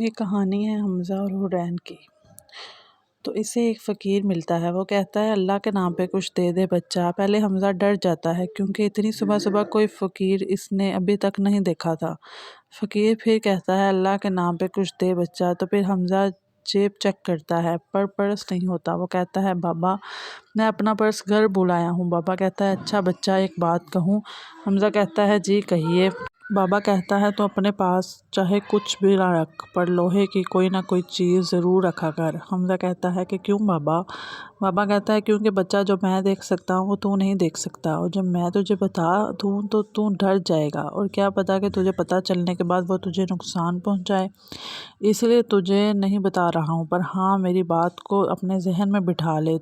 یہ کہانی ہے حمزہ اور حرین کی۔ تو اسے ایک فقیر ملتا ہے، وہ کہتا ہے اللہ کے نام پہ کچھ دے دے بچہ۔ پہلے حمزہ ڈر جاتا ہے کیونکہ اتنی صبح صبح کوئی فقیر اس نے ابھی تک نہیں دیکھا تھا۔ فقیر پھر کہتا ہے اللہ کے نام پہ کچھ دے بچہ۔ تو پھر حمزہ جیب چیک کرتا ہے پر پرس نہیں ہوتا۔ وہ کہتا ہے بابا میں اپنا پرس گھر بھول آیا ہوں۔ بابا کہتا ہے اچھا بچہ ایک بات کہوں؟ حمزہ کہتا ہے جی کہیے۔ بابا کہتا ہے تو اپنے پاس چاہے کچھ بھی نہ رکھ پر لوہے کی کوئی نہ کوئی چیز ضرور رکھا کر۔ حمزہ کہتا ہے کہ کیوں بابا؟ بابا کہتا ہے کیونکہ بچہ جو میں دیکھ سکتا ہوں وہ تو نہیں دیکھ سکتا، اور جب میں تجھے بتا دوں تو تو ڈر جائے گا، اور کیا پتا کہ تجھے پتہ چلنے کے بعد وہ تجھے نقصان پہنچائے، اس لیے تجھے نہیں بتا رہا ہوں۔ پر ہاں میری بات کو اپنے ذہن میں بٹھا لے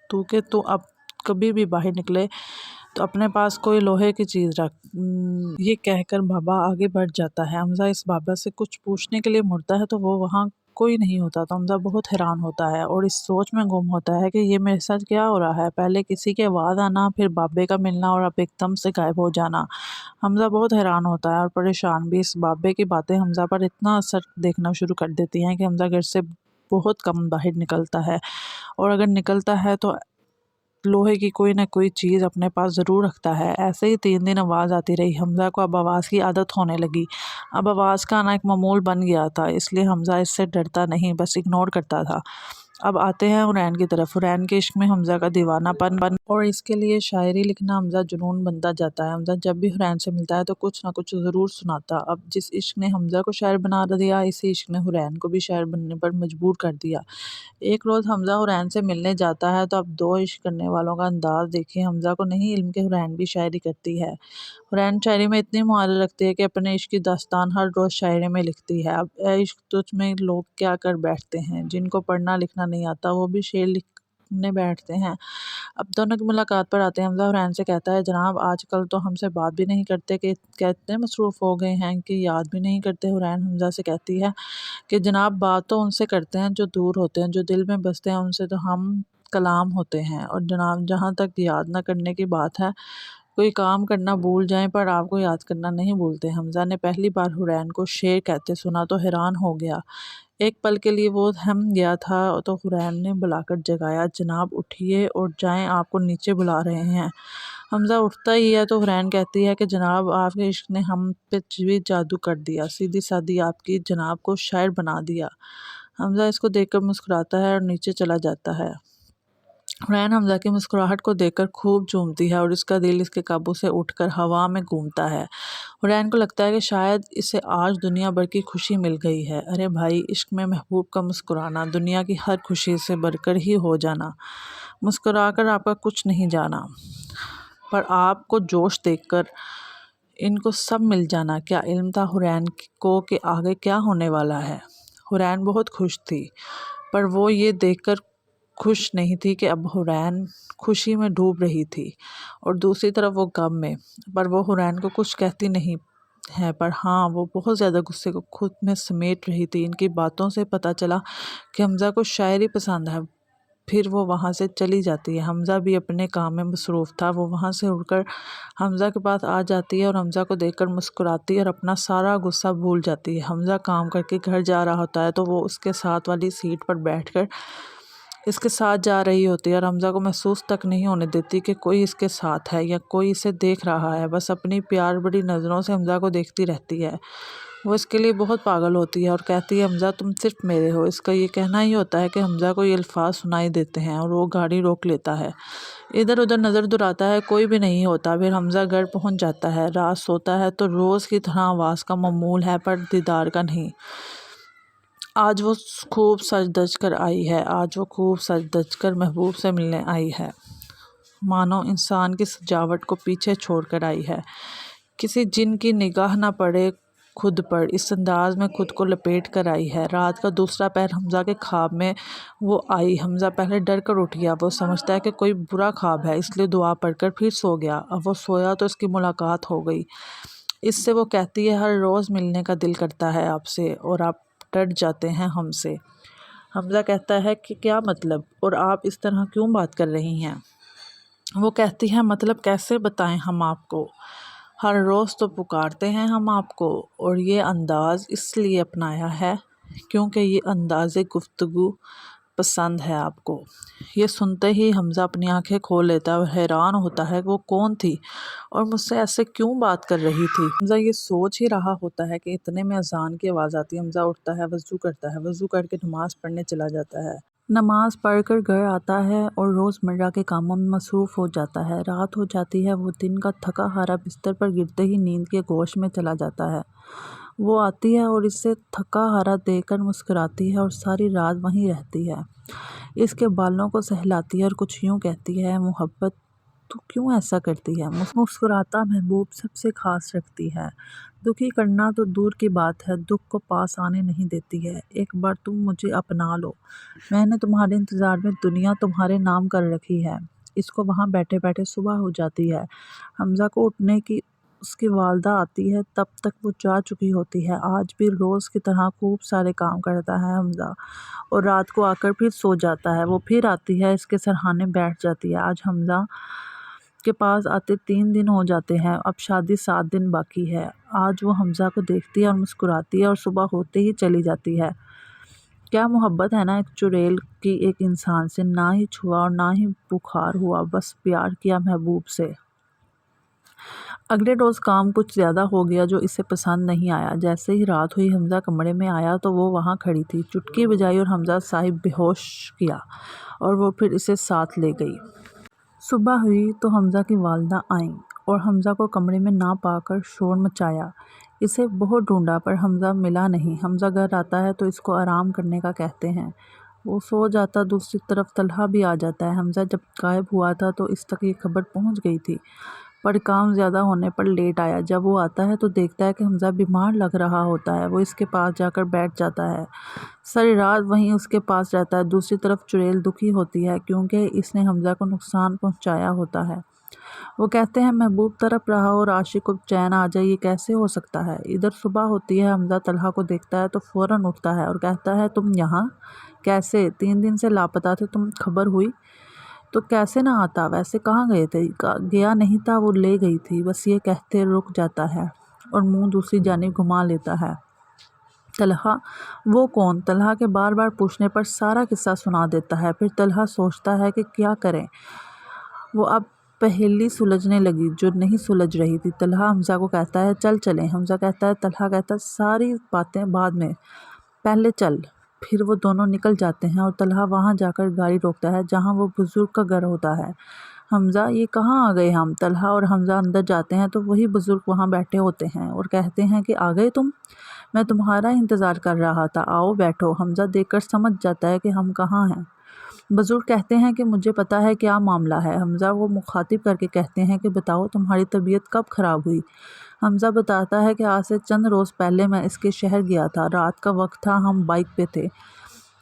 تو کہ تو اب کبھی بھی باہر نکلے تو اپنے پاس کوئی لوہے کی چیز رکھ۔ یہ کہہ کر بابا آگے بڑھ جاتا ہے۔ حمزہ اس بابا سے کچھ پوچھنے کے لیے مڑتا ہے تو وہ وہاں کوئی نہیں ہوتا۔ تو حمزہ بہت حیران ہوتا ہے اور اس سوچ میں گم ہوتا ہے کہ یہ میرے ساتھ کیا ہو رہا ہے، پہلے کسی کی آواز آنا، پھر بابے کا ملنا اور اب ایک دم سے غائب ہو جانا۔ حمزہ بہت حیران ہوتا ہے اور پریشان بھی۔ اس بابے کی باتیں حمزہ پر اتنا اثر دیکھنا شروع کر دیتی ہیں کہ حمزہ گھر سے بہت کم باہر نکلتا ہے، اور اگر نکلتا ہے تو لوہے کی کوئی نہ کوئی چیز اپنے پاس ضرور رکھتا ہے۔ ایسے ہی 3 دن آواز آتی رہی۔ حمزہ کو اب آواز کی عادت ہونے لگی۔ اب آواز کا آنا ایک معمول بن گیا تھا، اس لیے حمزہ اس سے ڈرتا نہیں، بس اگنور کرتا تھا۔ اب آتے ہیں حرین کی طرف۔ حرین کے عشق میں حمزہ کا دیوانہ پن اور اس کے لیے شاعری لکھنا حمزہ جنون بنتا جاتا ہے۔ حمزہ جب بھی حرین سے ملتا ہے تو کچھ نہ کچھ ضرور سناتا۔ اب جس عشق نے حمزہ کو شاعر بنا دیا، اسی عشق نے حرین کو بھی شاعر بننے پر مجبور کر دیا۔ ایک روز حمزہ حرین سے ملنے جاتا ہے تو اب 2 عشق کرنے والوں کا انداز دیکھیں۔ حمزہ کو نہیں علم کہ حرین بھی شاعری کرتی ہے۔ حرین شاعری میں اتنی مہارت رکھتی ہے کہ اپنے عشق کی داستان ہر روز شاعری میں لکھتی ہے۔ اب اے عشق تجھ میں لوگ کیا کر بیٹھتے ہیں، جن کو پڑھنا لکھنا نہیں آتا وہ بھی شعر لکھنے بیٹھتے ہیں۔ اب دونوں کی ملاقات پر آتے ہیں۔ حمزہ حرین سے کہتا ہے جناب آج کل تو ہم سے بات بھی نہیں کرتے، کہ اتنے مصروف ہو گئے ہیں کہ یاد بھی نہیں کرتے۔ حرین حمزہ سے کہتی ہے کہ جناب بات تو ان سے کرتے ہیں جو دور ہوتے ہیں، جو دل میں بستے ہیں ان سے تو ہم کلام ہوتے ہیں، اور جناب جہاں تک یاد نہ کرنے کی بات ہے، کوئی کام کرنا بھول جائیں پر آپ کو یاد کرنا نہیں بھولتے۔ حمزہ نے پہلی بار حرین کو شعر کہتے سنا تو حیران ہو گیا۔ ایک پل کے لیے وہ تھم گیا تھا تو حرین نے بلا کر جگایا، جناب اٹھیے اور جائیں، آپ کو نیچے بلا رہے ہیں۔ حمزہ اٹھتا ہی ہے تو حرین کہتی ہے کہ جناب آپ کے عشق نے ہم پہ بھی جادو کر دیا، سیدھی سادھی آپ کی جناب کو شاعر بنا دیا۔ حمزہ اس کو دیکھ کر مسکراتا ہے اور نیچے چلا جاتا ہے۔ حرین حمزہ کی مسکراہٹ کو دیکھ کر خوب جھومتی ہے اور اس کا دل اس کے قابو سے اٹھ کر ہوا میں گھومتا ہے۔ حرین کو لگتا ہے کہ شاید اسے آج دنیا بھر کی خوشی مل گئی ہے۔ ارے بھائی، عشق میں محبوب کا مسکرانا دنیا کی ہر خوشی سے بڑھ کر ہی ہو جانا۔ مسکرا کر آپ کا کچھ نہیں جانا، پر آپ کو جوش دیکھ کر ان کو سب مل جانا۔ کیا علم تھا حرین کو کہ آگے کیا ہونے والا ہے؟ حرین بہت خوش تھی، پر وہ یہ دیکھ کر خوش نہیں تھی کہ اب حرین خوشی میں ڈوب رہی تھی اور دوسری طرف وہ غم میں۔ پر وہ حرین کو کچھ کہتی نہیں ہے، پر ہاں وہ بہت زیادہ غصے کو خود میں سمیٹ رہی تھی۔ ان کی باتوں سے پتہ چلا کہ حمزہ کو شاعری پسند ہے، پھر وہ وہاں سے چلی جاتی ہے۔ حمزہ بھی اپنے کام میں مصروف تھا۔ وہ وہاں سے اڑ کر حمزہ کے پاس آ جاتی ہے اور حمزہ کو دیکھ کر مسکراتی ہے اور اپنا سارا غصہ بھول جاتی ہے۔ حمزہ کام کر کے گھر جا رہا ہوتا ہے تو وہ اس کے ساتھ والی سیٹ پر بیٹھ کر اس کے ساتھ جا رہی ہوتی ہے اور حمزہ کو محسوس تک نہیں ہونے دیتی کہ کوئی اس کے ساتھ ہے یا کوئی اسے دیکھ رہا ہے، بس اپنی پیار بڑی نظروں سے حمزہ کو دیکھتی رہتی ہے۔ وہ اس کے لیے بہت پاگل ہوتی ہے اور کہتی ہے حمزہ تم صرف میرے ہو۔ اس کا یہ کہنا ہی ہوتا ہے کہ حمزہ کو یہ الفاظ سنائی دیتے ہیں اور وہ گاڑی روک لیتا ہے، ادھر ادھر نظر دراتا ہے، کوئی بھی نہیں ہوتا۔ پھر حمزہ گھر پہنچ جاتا ہے، رات سوتا ہے تو روز کی طرح آواز کا معمول ہے پر دیدار کا نہیں۔ آج وہ خوب سج دج کر آئی ہے، آج وہ خوب سج دج کر محبوب سے ملنے آئی ہے، مانو انسان کی سجاوٹ کو پیچھے چھوڑ کر آئی ہے، کسی جن کی نگاہ نہ پڑے خود پر، اس انداز میں خود کو لپیٹ کر آئی ہے۔ رات کا دوسرا پہر حمزہ کے خواب میں وہ آئی۔ حمزہ پہلے ڈر کر اٹھ گیا، وہ سمجھتا ہے کہ کوئی برا خواب ہے، اس لیے دعا پڑھ کر پھر سو گیا۔ اب وہ سویا تو اس کی ملاقات ہو گئی۔ اس سے وہ کہتی ہے ہر روز ملنے کا دل کرتا ہے آپ سے، اور آپ ڈر جاتے ہیں ہم سے۔ حمزہ کہتا ہے کہ کیا مطلب، اور آپ اس طرح کیوں بات کر رہی ہیں؟ وہ کہتی ہے مطلب کیسے بتائیں ہم آپ کو، ہر روز تو پکارتے ہیں ہم آپ کو، اور یہ انداز اس لیے اپنایا ہے کیونکہ یہ انداز گفتگو پسند ہے آپ کو۔ یہ سنتے ہی حمزہ اپنی آنکھیں کھول لیتا ہے اور حیران ہوتا ہے کہ وہ کون تھی اور مجھ سے ایسے کیوں بات کر رہی تھی۔ حمزہ یہ سوچ ہی رہا ہوتا ہے کہ اتنے میں اذان کی آواز آتی ہے۔ حمزہ اٹھتا ہے، وضو کرتا ہے، وضو کر کے نماز پڑھنے چلا جاتا ہے۔ نماز پڑھ کر گھر آتا ہے اور روزمرہ کے کاموں میں مصروف ہو جاتا ہے۔ رات ہو جاتی ہے، وہ دن کا تھکا ہارا بستر پر گرتے ہی نیند کے گوش میں چلا جاتا ہے۔ وہ آتی ہے اور اسے تھکا ہارا دیکھ کر مسکراتی ہے اور ساری رات وہیں رہتی ہے۔ اس کے بالوں کو سہلاتی ہے اور کچھ یوں کہتی ہے، محبت تو کیوں ایسا کرتی ہے؟ مسکراتا محبوب سب سے خاص رکھتی ہے۔ دکھی کرنا تو دور کی بات ہے، دکھ کو پاس آنے نہیں دیتی ہے۔ ایک بار تم مجھے اپنا لو، میں نے تمہارے انتظار میں دنیا تمہارے نام کر رکھی ہے۔ اس کو وہاں بیٹھے بیٹھے صبح ہو جاتی ہے۔ حمزہ کو اٹھنے کی اس کی والدہ آتی ہے، تب تک وہ جا چکی ہوتی ہے۔ آج بھی روز کی طرح خوب سارے کام کرتا ہے حمزہ اور رات کو آ کر پھر سو جاتا ہے۔ وہ پھر آتی ہے، اس کے سرہانے بیٹھ جاتی ہے۔ آج حمزہ کے پاس آتے 3 دن ہو جاتے ہیں، اب شادی 7 دن باقی ہے۔ آج وہ حمزہ کو دیکھتی ہے اور مسکراتی ہے اور صبح ہوتے ہی چلی جاتی ہے۔ کیا محبت ہے نا ایک چڑیل کی ایک انسان سے، نہ ہی چھوا اور نہ ہی بخار ہوا، بس پیار کیا محبوب سے۔ اگلے روز کام کچھ زیادہ ہو گیا جو اسے پسند نہیں آیا۔ جیسے ہی رات ہوئی، حمزہ کمرے میں آیا تو وہ وہاں کھڑی تھی۔ چٹکی بجائی اور حمزہ صاحب بے ہوش کیا اور وہ پھر اسے ساتھ لے گئی۔ صبح ہوئی تو حمزہ کی والدہ آئیں اور حمزہ کو کمرے میں نہ پا کر شور مچایا۔ اسے بہت ڈھونڈا پر حمزہ ملا نہیں۔ حمزہ گھر آتا ہے تو اس کو آرام کرنے کا کہتے ہیں۔ وہ سو جاتا، دوسری طرف طلحہ بھی آ جاتا ہے۔ حمزہ جب غائب ہوا تھا تو اس تک یہ خبر پہنچ گئی تھی، پر کام زیادہ ہونے پر لیٹ آیا۔ جب وہ آتا ہے تو دیکھتا ہے کہ حمزہ بیمار لگ رہا ہوتا ہے۔ وہ اس کے پاس جا کر بیٹھ جاتا ہے، ساری رات وہیں اس کے پاس رہتا ہے۔ دوسری طرف چڑیل دکھی ہوتی ہے کیونکہ اس نے حمزہ کو نقصان پہنچایا ہوتا ہے۔ وہ کہتے ہیں، محبوب تڑپ رہا اور عاشق کو چین آ جائے، یہ کیسے ہو سکتا ہے؟ ادھر صبح ہوتی ہے، حمزہ طلحہ کو دیکھتا ہے تو فوراً اٹھتا ہے اور کہتا ہے، تم یہاں کیسے؟ 3 دن سے لاپتہ تھے، تم خبر ہوئی تو کیسے نہ آتا؟ ویسے کہاں گئے تھے؟ گیا نہیں تھا، وہ لے گئی تھی۔ بس یہ کہتے رک جاتا ہے اور منہ دوسری جانب گھما لیتا ہے۔ طلحہ، وہ کون؟ طلحہ کے بار بار پوچھنے پر سارا قصہ سنا دیتا ہے۔ پھر طلحہ سوچتا ہے کہ کیا کریں، وہ اب پہیلی سلجھنے لگی جو نہیں سلجھ رہی تھی۔ طلحہ حمزہ کو کہتا ہے، چل چلیں۔ حمزہ کہتا ہے، طلحہ کہتا ہے، ساری باتیں بعد میں، پہلے چل۔ پھر وہ دونوں نکل جاتے ہیں اور طلحہ وہاں جا کر گاڑی روکتا ہے جہاں وہ بزرگ کا گھر ہوتا ہے۔ حمزہ، یہ کہاں آ گئے ہم؟ طلحہ اور حمزہ اندر جاتے ہیں تو وہی بزرگ وہاں بیٹھے ہوتے ہیں اور کہتے ہیں کہ آ گئے تم؟ میں تمہارا انتظار کر رہا تھا، آؤ بیٹھو۔ حمزہ دیکھ کر سمجھ جاتا ہے کہ ہم کہاں ہیں۔ بزرگ کہتے ہیں کہ مجھے پتا ہے کیا معاملہ ہے۔ حمزہ وہ مخاطب کر کے کہتے ہیں کہ بتاؤ تمہاری طبیعت کب خراب ہوئی؟ حمزہ بتاتا ہے کہ آج سے چند روز پہلے میں اس کے شہر گیا تھا، رات کا وقت تھا، ہم بائک پہ تھے،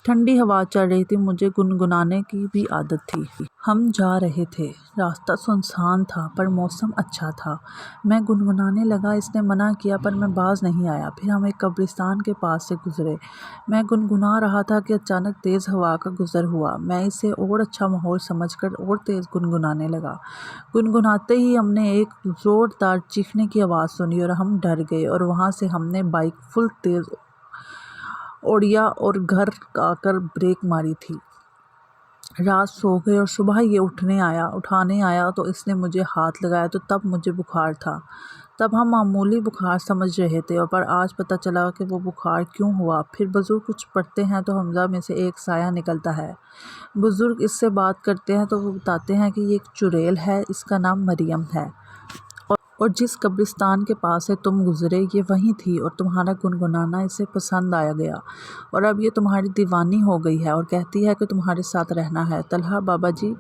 ٹھنڈی ہوا چل رہی تھی، مجھے گنگنانے کی بھی عادت تھی۔ ہم جا رہے تھے، راستہ سنسان تھا پر موسم اچھا تھا، میں گنگنانے لگا، اس نے منع کیا پر میں باز نہیں آیا۔ پھر ہم ایک قبرستان کے پاس سے گزرے، میں گنگنا رہا تھا کہ اچانک تیز ہوا کا گزر ہوا، میں اسے اور اچھا ماحول سمجھ کر اور تیز گنگنانے لگا۔ گنگناتے ہی ہم نے ایک زوردار چیخنے کی آواز سنی اور ہم ڈر گئے اور وہاں سے ہم نے بائک فل تیز اوڑیا اور گھر آ کر بریک ماری تھی۔ رات سو گئے اور صبح یہ اٹھانے آیا تو اس نے مجھے ہاتھ لگایا تو تب مجھے بخار تھا۔ تب ہم معمولی بخار سمجھ رہے تھے پر آج پتہ چلا کہ وہ بخار کیوں ہوا۔ پھر بزرگ کچھ پڑھتے ہیں تو حمزہ میں سے ایک سایہ نکلتا ہے۔ بزرگ اس سے بات کرتے ہیں تو وہ بتاتے ہیں کہ یہ ایک چڑیل ہے، اس کا نام مریم ہے اور جس قبرستان کے پاس سے تم گزرے یہ وہیں تھی اور تمہارا گنگنانا اسے پسند آ گیا اور اب یہ تمہاری دیوانی ہو گئی ہے اور کہتی ہے کہ تمہارے ساتھ رہنا ہے۔ طلحہ، بابا جی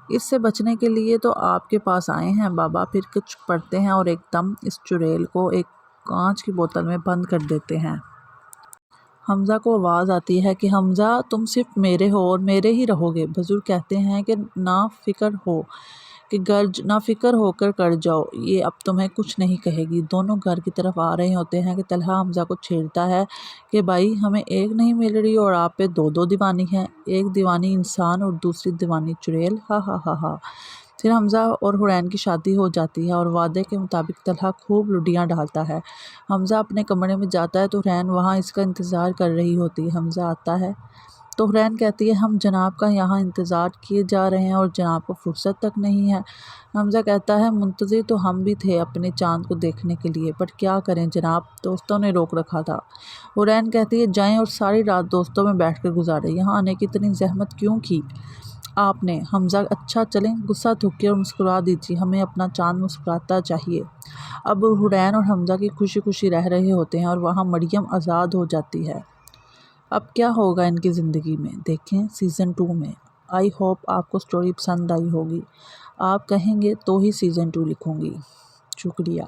اس سے بچنے کے لیے تو آپ کے پاس آئے ہیں۔ بابا پھر کچھ پڑھتے ہیں اور ایک دم اس چڑیل کو ایک کانچ کی بوتل میں بند کر دیتے ہیں۔ حمزہ کو آواز آتی ہے کہ حمزہ تم صرف میرے ہو اور میرے ہی رہو گے۔ بزرگ کہتے ہیں کہ نہ فکر ہو کر جاؤ، یہ اب تمہیں کچھ نہیں کہے گی۔ دونوں گھر کی طرف آ رہے ہوتے ہیں کہ طلحہ حمزہ کو چھیڑتا ہے کہ بھائی ہمیں ایک نہیں مل رہی اور آپ پہ 2 دیوانی ہیں، ایک دیوانی انسان اور دوسری دیوانی چڑیل، ہا ہا ہا ہا۔ پھر حمزہ اور حورین کی شادی ہو جاتی ہے اور وعدے کے مطابق طلحہ خوب لڈیاں ڈالتا ہے۔ حمزہ اپنے کمرے میں جاتا ہے تو حورین وہاں اس کا انتظار کر رہی ہوتی ہے۔ حمزہ آتا ہے تو حورین کہتی ہے ہم جناب کا یہاں انتظار کیے جا رہے ہیں اور جناب کو فرصت تک نہیں ہے۔ حمزہ کہتا ہے منتظر تو ہم بھی تھے اپنے چاند کو دیکھنے کے لیے، پر کیا کریں جناب، دوستوں نے روک رکھا تھا۔ حورین کہتی ہے جائیں اور ساری رات دوستوں میں بیٹھ کر گزاریں، یہاں آنے کی اتنی زحمت کیوں کی آپ نے؟ حمزہ اچھا چلیں غصہ تھوکیے اور مسکرا دیجیے، ہمیں اپنا چاند مسکراتا چاہیے۔ اب حورین اور حمزہ کی خوشی خوشی رہ رہے ہوتے ہیں اور وہاں مریم آزاد ہو جاتی ہے۔ اب کیا ہوگا ان کی زندگی میں، دیکھیں سیزن 2 میں۔ آئی ہوپ آپ کو سٹوری پسند آئی ہوگی، آپ کہیں گے تو ہی سیزن 2 لکھوں گی۔ شکریہ۔